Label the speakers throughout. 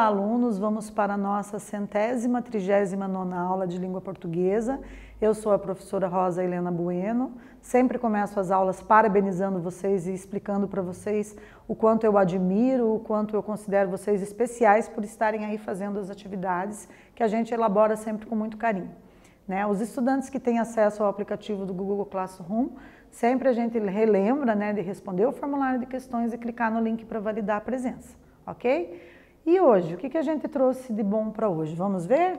Speaker 1: Olá, alunos! Vamos para a nossa 139ª aula de língua portuguesa. Eu sou a professora Rosa Helena Bueno. Sempre começo as aulas parabenizando vocês e explicando para vocês o quanto eu admiro, o quanto eu considero vocês especiais por estarem aí fazendo as atividades que a gente elabora sempre com muito carinho, né? Os estudantes que têm acesso ao aplicativo do Google Classroom, sempre a gente relembra, né, de responder o formulário de questões e clicar no link para validar a presença, ok? E hoje, o que a gente trouxe de bom para hoje? Vamos ver?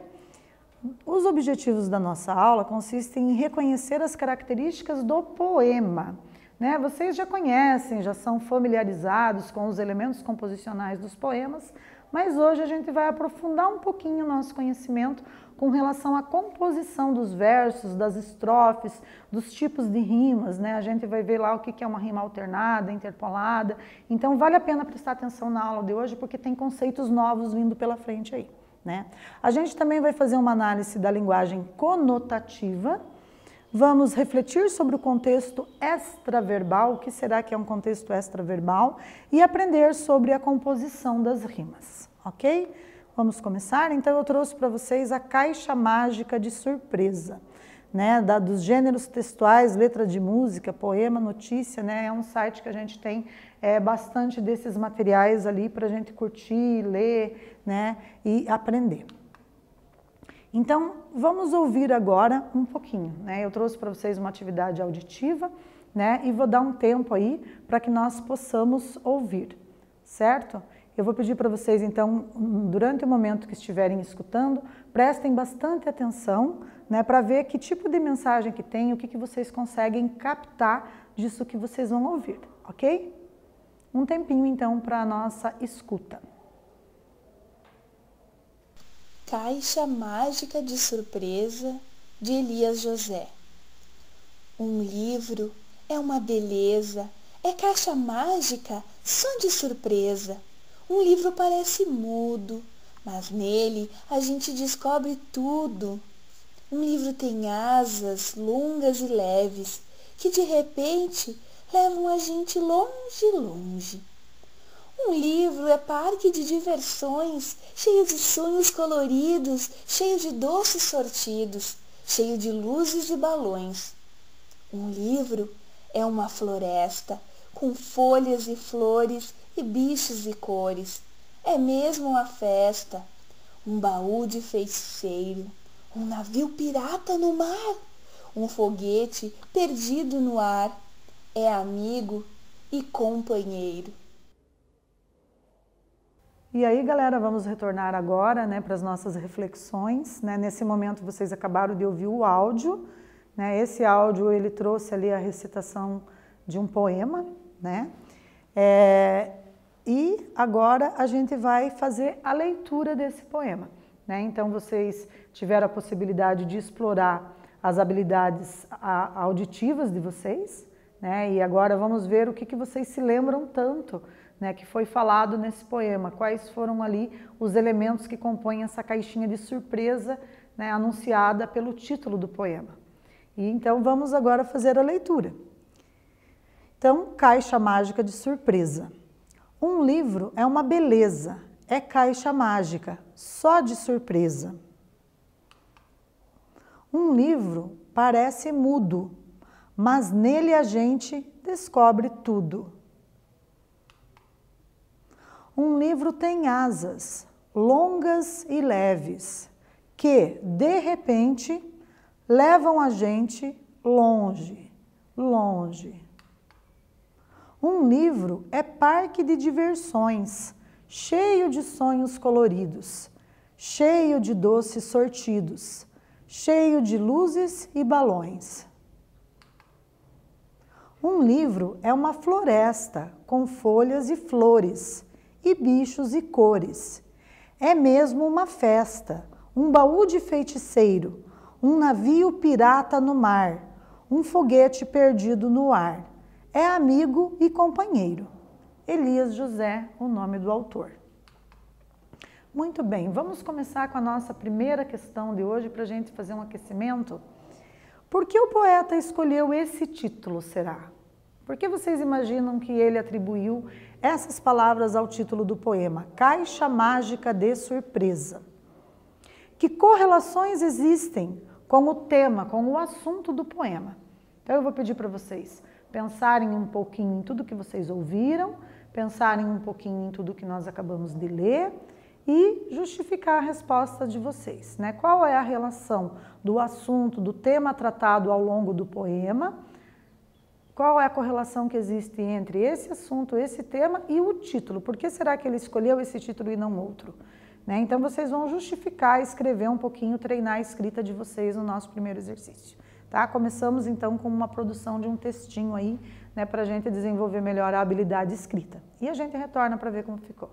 Speaker 1: Os objetivos da nossa aula consistem em reconhecer as características do poema, né? Vocês já conhecem, já são familiarizados com os elementos composicionais dos poemas, mas hoje a gente vai aprofundar um pouquinho o nosso conhecimento com relação à composição dos versos, das estrofes, dos tipos de rimas, né? A gente vai ver lá o que é uma rima alternada, interpolada. Então vale a pena prestar atenção na aula de hoje porque tem conceitos novos vindo pela frente aí, né? A gente também vai fazer uma análise da linguagem conotativa. Vamos refletir sobre o contexto extraverbal, o que será que é um contexto extraverbal, e aprender sobre a composição das rimas, ok? Vamos começar? Então eu trouxe para vocês a caixa mágica de surpresa, né? Dos gêneros textuais, letra de música, poema, notícia, né? É um site que a gente tem bastante desses materiais ali para a gente curtir, ler, né? E aprender. Então, vamos ouvir agora um pouquinho, né? Eu trouxe para vocês uma atividade auditiva, né? E vou dar um tempo aí para que nós possamos ouvir, certo? Eu vou pedir para vocês, então, durante o momento que estiverem escutando, prestem bastante atenção, né? Para ver que tipo de mensagem que tem, o que vocês conseguem captar disso que vocês vão ouvir, ok? Um tempinho, então, para a nossa escuta.
Speaker 2: Caixa Mágica de Surpresa, de Elias José. Um livro é uma beleza, é caixa mágica só de surpresa. Um livro parece mudo, mas nele a gente descobre tudo. Um livro tem asas longas e leves, que de repente levam a gente longe, longe. Um livro é parque de diversões, cheio de sonhos coloridos, cheio de doces sortidos, cheio de luzes e balões. Um livro é uma floresta, com folhas e flores e bichos e cores. É mesmo uma festa, um baú de feiticeiro, um navio pirata no mar, um foguete perdido no ar. É amigo e companheiro.
Speaker 1: E aí, galera, vamos retornar agora, né, para as nossas reflexões, né? Nesse momento vocês acabaram de ouvir o áudio, né? Esse áudio ele trouxe ali a recitação de um poema, né? E agora a gente vai fazer a leitura desse poema, né? Então vocês tiveram a possibilidade de explorar as habilidades auditivas de vocês, né? E agora vamos ver o que vocês se lembram tanto, né, que foi falado nesse poema, quais foram ali os elementos que compõem essa caixinha de surpresa, né, anunciada pelo título do poema. E então vamos agora fazer a leitura. Então, caixa mágica de surpresa. Um livro é uma beleza, é caixa mágica, só de surpresa. Um livro parece mudo, mas nele a gente descobre tudo. Um livro tem asas, longas e leves, que, de repente, levam a gente longe, longe. Um livro é parque de diversões, cheio de sonhos coloridos, cheio de doces sortidos, cheio de luzes e balões. Um livro é uma floresta com folhas e flores, e bichos e cores. É mesmo uma festa, um baú de feiticeiro, um navio pirata no mar, um foguete perdido no ar. É amigo e companheiro. Elias José, o nome do autor. Muito bem, vamos começar com a nossa primeira questão de hoje para a gente fazer um aquecimento. Por que o poeta escolheu esse título, será? Por que vocês imaginam que ele atribuiu essas palavras ao título do poema? Caixa Mágica de Surpresa. Que correlações existem com o tema, com o assunto do poema? Então eu vou pedir para vocês pensarem um pouquinho em tudo que vocês ouviram, pensarem um pouquinho em tudo que nós acabamos de ler e justificar a resposta de vocês, né? Qual é a relação do assunto, do tema tratado ao longo do poema? Qual é a correlação que existe entre esse assunto, esse tema e o título? Por que será que ele escolheu esse título e não outro? Né? Então vocês vão justificar, escrever um pouquinho, treinar a escrita de vocês no nosso primeiro exercício. Tá? Começamos então com uma produção de um textinho aí, né, para a gente desenvolver melhor a habilidade escrita. E a gente retorna para ver como ficou.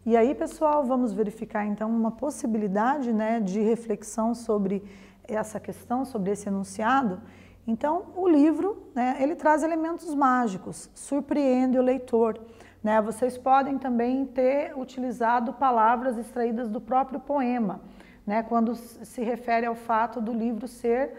Speaker 1: E aí, pessoal, vamos verificar então uma possibilidade, né, de reflexão sobre essa questão, sobre esse enunciado. Então, o livro, né, ele traz elementos mágicos, surpreende o leitor, né? Vocês podem também ter utilizado palavras extraídas do próprio poema, né, quando se refere ao fato do livro ser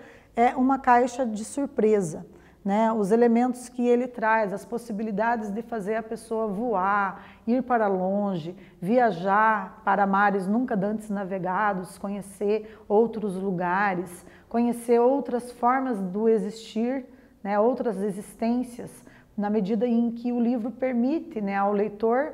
Speaker 1: uma caixa de surpresa. Né, os elementos que ele traz, as possibilidades de fazer a pessoa voar, ir para longe, viajar para mares nunca antes navegados, conhecer outros lugares, conhecer outras formas do existir, né, outras existências, na medida em que o livro permite, né, ao leitor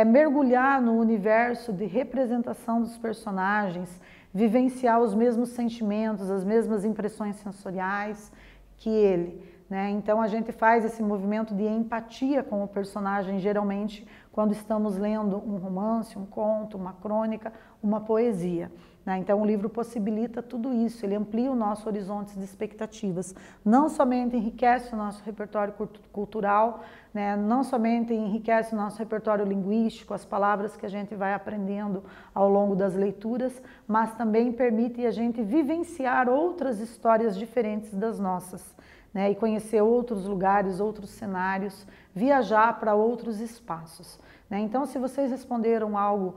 Speaker 1: mergulhar no universo de representação dos personagens, vivenciar os mesmos sentimentos, as mesmas impressões sensoriais que ele. Né? Então a gente faz esse movimento de empatia com o personagem, geralmente quando estamos lendo um romance, um conto, uma crônica, uma poesia. né? Então o livro possibilita tudo isso, ele amplia o nosso horizonte de expectativas, não somente enriquece o nosso repertório cultural, né? Não somente enriquece o nosso repertório linguístico, as palavras que a gente vai aprendendo ao longo das leituras, mas também permite a gente vivenciar outras histórias diferentes das nossas, né? E conhecer outros lugares, outros cenários, viajar para outros espaços, né? Então, se vocês responderam algo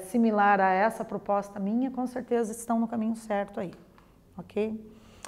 Speaker 1: similar a essa proposta minha, com certeza estão no caminho certo aí, ok?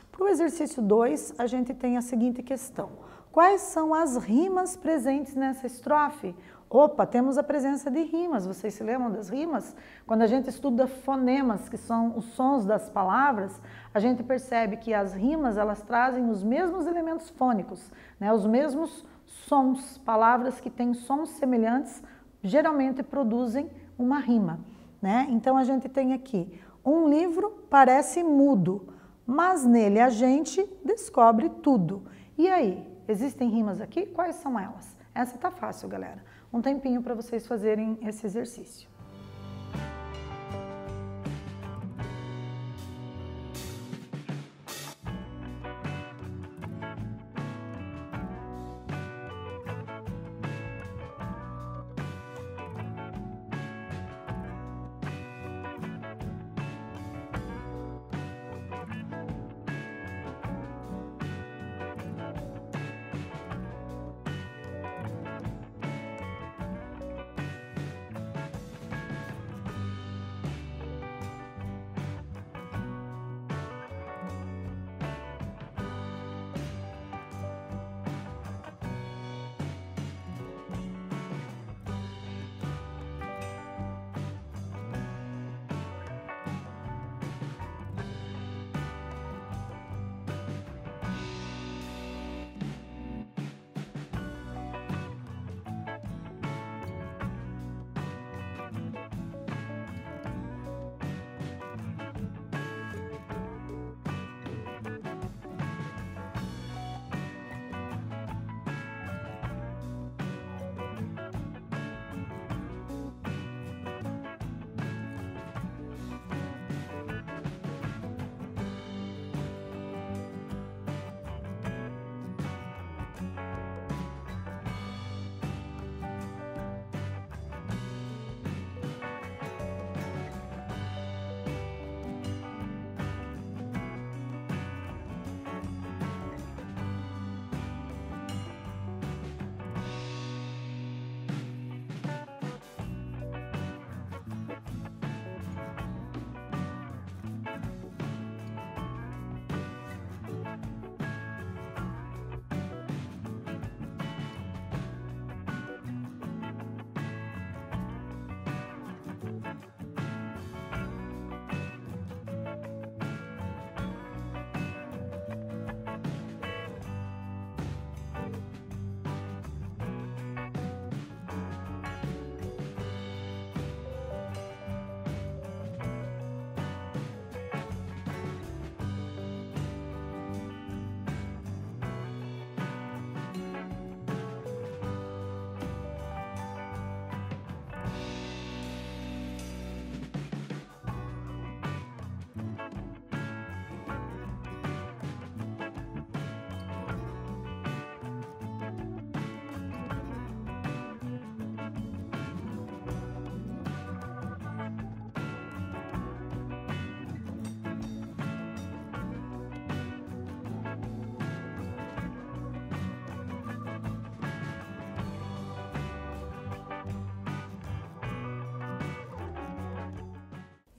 Speaker 1: Para o exercício 2, a gente tem a seguinte questão: quais são as rimas presentes nessa estrofe? Opa, temos a presença de rimas, vocês se lembram das rimas? Quando a gente estuda fonemas, que são os sons das palavras, a gente percebe que as rimas, elas trazem os mesmos elementos fônicos, né? Os mesmos sons, palavras que têm sons semelhantes, geralmente produzem uma rima, né? Então a gente tem aqui, um livro parece mudo, mas nele a gente descobre tudo. E aí, existem rimas aqui? Quais são elas? Essa tá fácil, galera. Um tempinho para vocês fazerem esse exercício.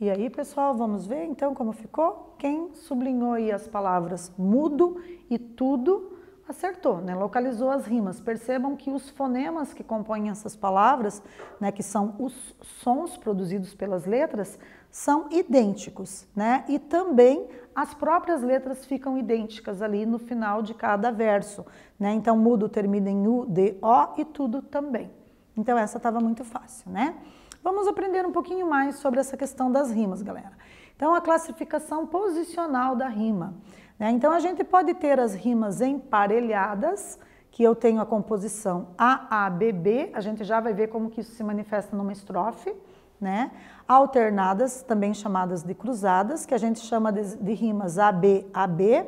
Speaker 1: E aí, pessoal, vamos ver então como ficou? Quem sublinhou aí as palavras mudo e tudo acertou, né? Localizou as rimas. Percebam que os fonemas que compõem essas palavras, né, que são os sons produzidos pelas letras, são idênticos, né? E também as próprias letras ficam idênticas ali no final de cada verso, né? Então, mudo termina em U, D, O e tudo também. Então, essa estava muito fácil, né? Vamos aprender um pouquinho mais sobre essa questão das rimas, galera. Então, a classificação posicional da rima, né? Então, a gente pode ter as rimas emparelhadas, que eu tenho a composição A, A, B, B. A gente já vai ver como que isso se manifesta numa estrofe, né? Alternadas, também chamadas de cruzadas, que a gente chama de rimas AB, AB,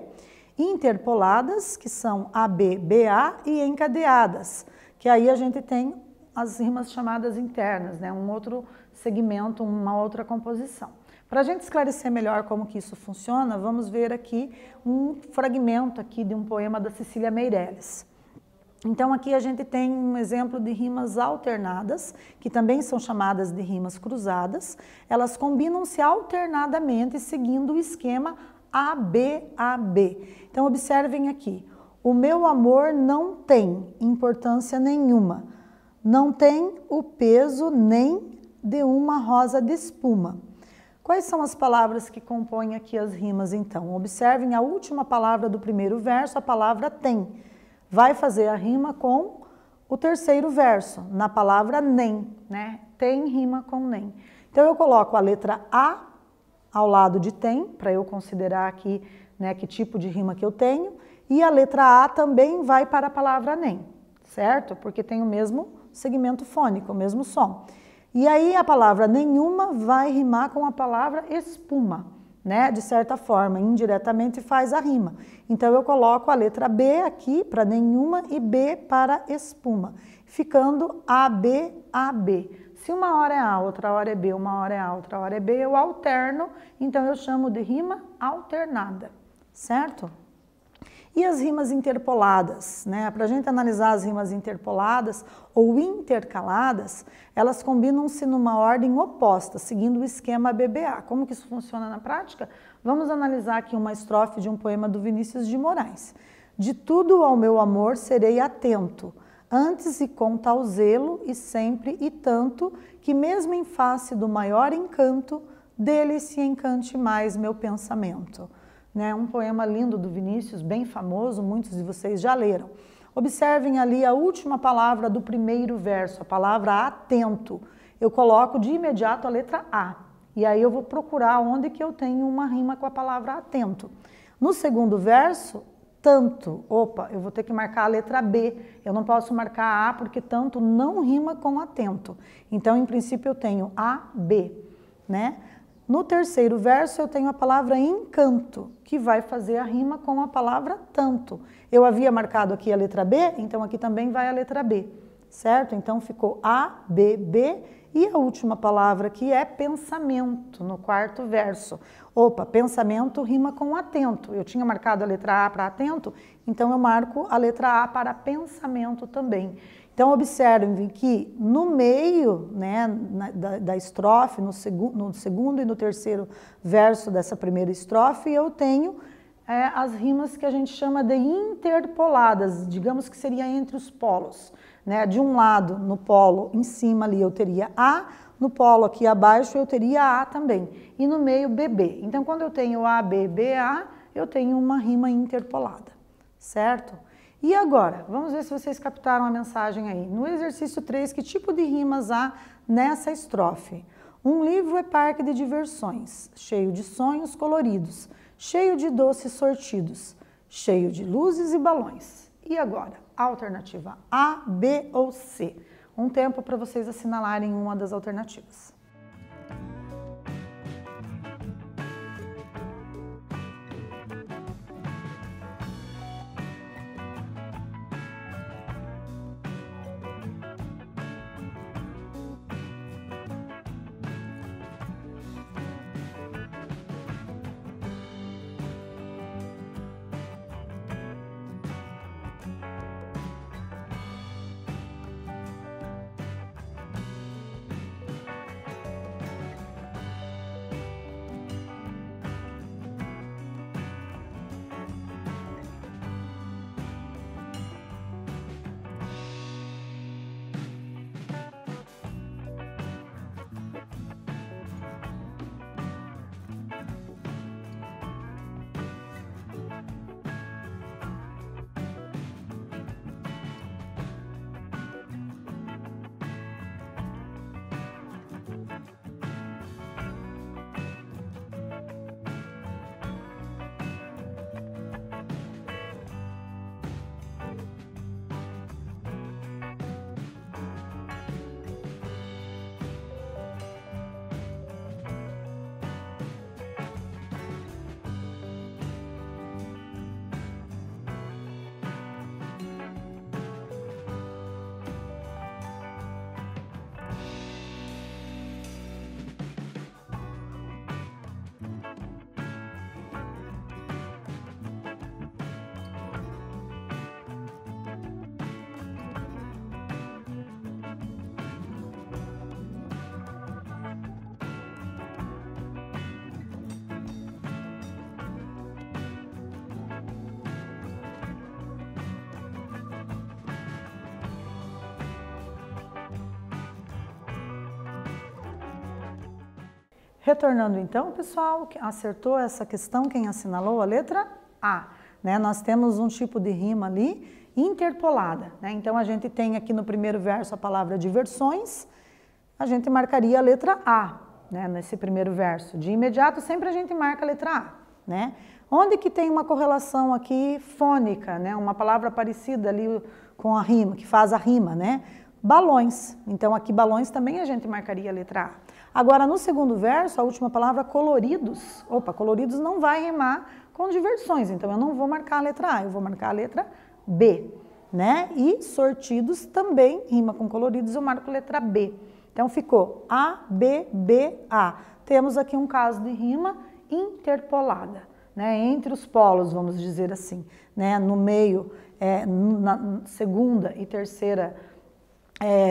Speaker 1: interpoladas, que são AB, BA, e encadeadas, que aí a gente tem as rimas chamadas internas, né? Um outro segmento, uma outra composição. Para a gente esclarecer melhor como que isso funciona, vamos ver aqui um fragmento aqui de um poema da Cecília Meirelles. Então aqui a gente tem um exemplo de rimas alternadas, que também são chamadas de rimas cruzadas. Elas combinam-se alternadamente seguindo o esquema AB-AB. Então observem aqui, o meu amor não tem importância nenhuma, não tem o peso nem de uma rosa de espuma. Quais são as palavras que compõem aqui as rimas, então? Observem a última palavra do primeiro verso, a palavra tem. Vai fazer a rima com o terceiro verso, na palavra nem, né? Tem rima com nem. Então, eu coloco a letra A ao lado de tem, para eu considerar aqui, né, que tipo de rima que eu tenho, e a letra A também vai para a palavra nem, certo? Porque tem o mesmo segmento fônico, o mesmo som. E aí a palavra nenhuma vai rimar com a palavra espuma, né? De certa forma, indiretamente faz a rima. Então eu coloco a letra B aqui para nenhuma e B para espuma, ficando AB, AB. Se uma hora é A, outra hora é B, uma hora é A, outra hora é B, eu alterno, então eu chamo de rima alternada, certo? E as rimas interpoladas, né? Para a gente analisar as rimas interpoladas ou intercaladas, elas combinam-se numa ordem oposta, seguindo o esquema BBA. Como que isso funciona na prática? Vamos analisar aqui uma estrofe de um poema do Vinícius de Moraes. De tudo ao meu amor serei atento, antes e com tal zelo e sempre e tanto, que mesmo em face do maior encanto, dele se encante mais meu pensamento. Né, um poema lindo do Vinícius, bem famoso, muitos de vocês já leram. Observem ali a última palavra do primeiro verso, a palavra atento. Eu coloco de imediato a letra A, e aí eu vou procurar onde que eu tenho uma rima com a palavra atento. No segundo verso, tanto. Opa, eu vou ter que marcar a letra B, eu não posso marcar A porque tanto não rima com atento. Então, em princípio, eu tenho A, B, né? No terceiro verso eu tenho a palavra encanto, que vai fazer a rima com a palavra tanto. Eu havia marcado aqui a letra B, então aqui também vai a letra B, certo? Então ficou A, B, B, e a última palavra aqui é pensamento, no quarto verso. Opa, pensamento rima com atento. Eu tinha marcado a letra A para atento, então eu marco a letra A para pensamento também. Então, observem que no meio, né, da estrofe, no segundo e no terceiro verso dessa primeira estrofe, eu tenho as rimas que a gente chama de interpoladas, digamos que seria entre os polos. Né? De um lado, no polo em cima ali, eu teria A, no polo aqui abaixo eu teria A também, e no meio BB. Então, quando eu tenho A, B, B, A, eu tenho uma rima interpolada, certo? E agora, vamos ver se vocês captaram a mensagem aí. No exercício 3, que tipo de rimas há nessa estrofe? Um livro é parque de diversões, cheio de sonhos coloridos, cheio de doces sortidos, cheio de luzes e balões. E agora, alternativa A, B ou C? Um tempo para vocês assinalarem uma das alternativas. Retornando então, pessoal, acertou essa questão quem assinalou a letra A, né? Nós temos um tipo de rima ali interpolada, né? Então a gente tem aqui no primeiro verso a palavra diversões, a gente marcaria a letra A, né? Nesse primeiro verso. De imediato sempre a gente marca a letra A, né? Onde que tem uma correlação aqui fônica, né? Uma palavra parecida ali com a rima, que faz a rima, né? Balões. Então aqui balões também a gente marcaria a letra A. Agora, no segundo verso, a última palavra, coloridos. Opa, coloridos não vai rimar com diversões, então eu não vou marcar a letra A, eu vou marcar a letra B, né? E sortidos também rima com coloridos, eu marco a letra B. Então ficou A, B, B, A. Temos aqui um caso de rima interpolada, né? Entre os polos, vamos dizer assim, né? No meio, na segunda e terceira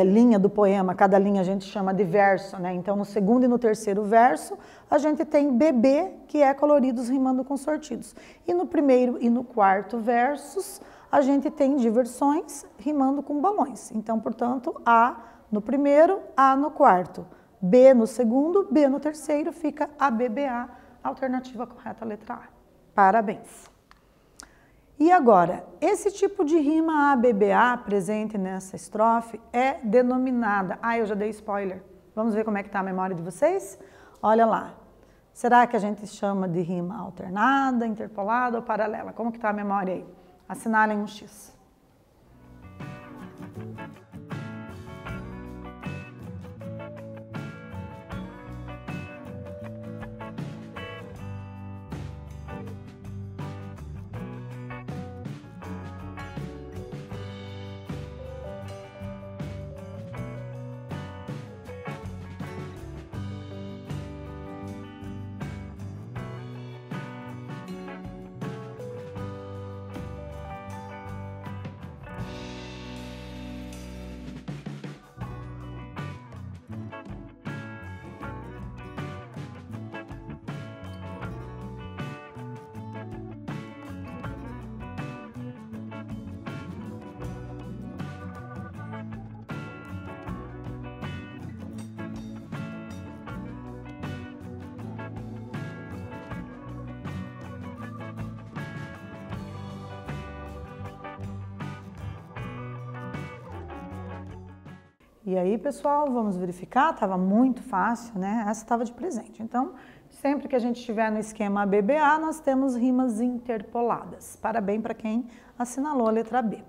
Speaker 1: linha do poema, cada linha a gente chama de verso, né? Então no segundo e no terceiro verso a gente tem bebê, que é coloridos rimando com sortidos. E no primeiro e no quarto versos a gente tem diversões rimando com balões. Então, portanto, A no primeiro, A no quarto, B no segundo, B no terceiro, fica ABBA, alternativa correta, letra A. Parabéns! E agora, esse tipo de rima ABBA presente nessa estrofe é denominada... Ah, eu já dei spoiler. Vamos ver como é que está a memória de vocês? Olha lá. Será que a gente chama de rima alternada, interpolada ou paralela? Como que está a memória aí? Assinalem um X. E aí, pessoal, vamos verificar, estava muito fácil, né? Essa estava de presente. Então, sempre que a gente estiver no esquema ABBA, nós temos rimas interpoladas. Parabéns para quem assinalou a letra B,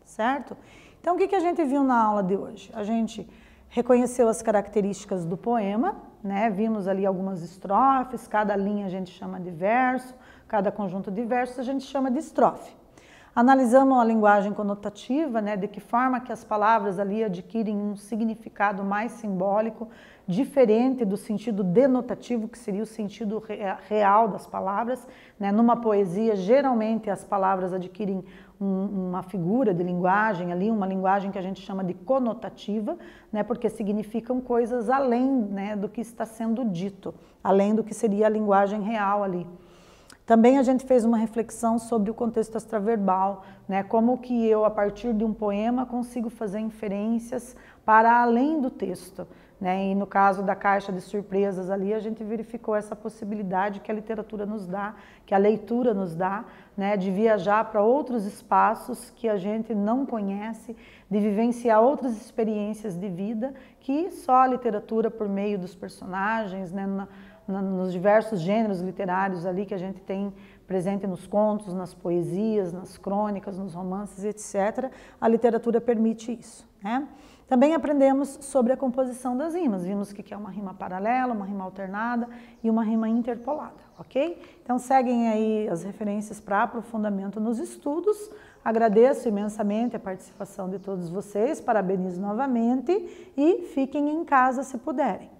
Speaker 1: certo? Então, o que a gente viu na aula de hoje? A gente reconheceu as características do poema, né? Vimos ali algumas estrofes, cada linha a gente chama de verso, cada conjunto de versos a gente chama de estrofe. Analisamos a linguagem conotativa, né, de que forma que as palavras ali adquirem um significado mais simbólico, diferente do sentido denotativo, que seria o sentido real das palavras, né? Numa poesia, geralmente as palavras adquirem uma figura de linguagem ali, uma linguagem que a gente chama de conotativa, né, porque significam coisas além, né, do que está sendo dito, além do que seria a linguagem real ali. Também a gente fez uma reflexão sobre o contexto extraverbal, né? Como que eu, a partir de um poema, consigo fazer inferências para além do texto, né? E no caso da caixa de surpresas ali, a gente verificou essa possibilidade que a literatura nos dá, que a leitura nos dá, né? De viajar para outros espaços que a gente não conhece, de vivenciar outras experiências de vida que só a literatura, por meio dos personagens, né? Nos diversos gêneros literários ali que a gente tem presente nos contos, nas poesias, nas crônicas, nos romances, etc., a literatura permite isso, né? Também aprendemos sobre a composição das rimas, vimos que é uma rima paralela, uma rima alternada e uma rima interpolada, ok? Então seguem aí as referências para aprofundamento nos estudos. Agradeço imensamente a participação de todos vocês, parabenizo novamente e fiquem em casa se puderem.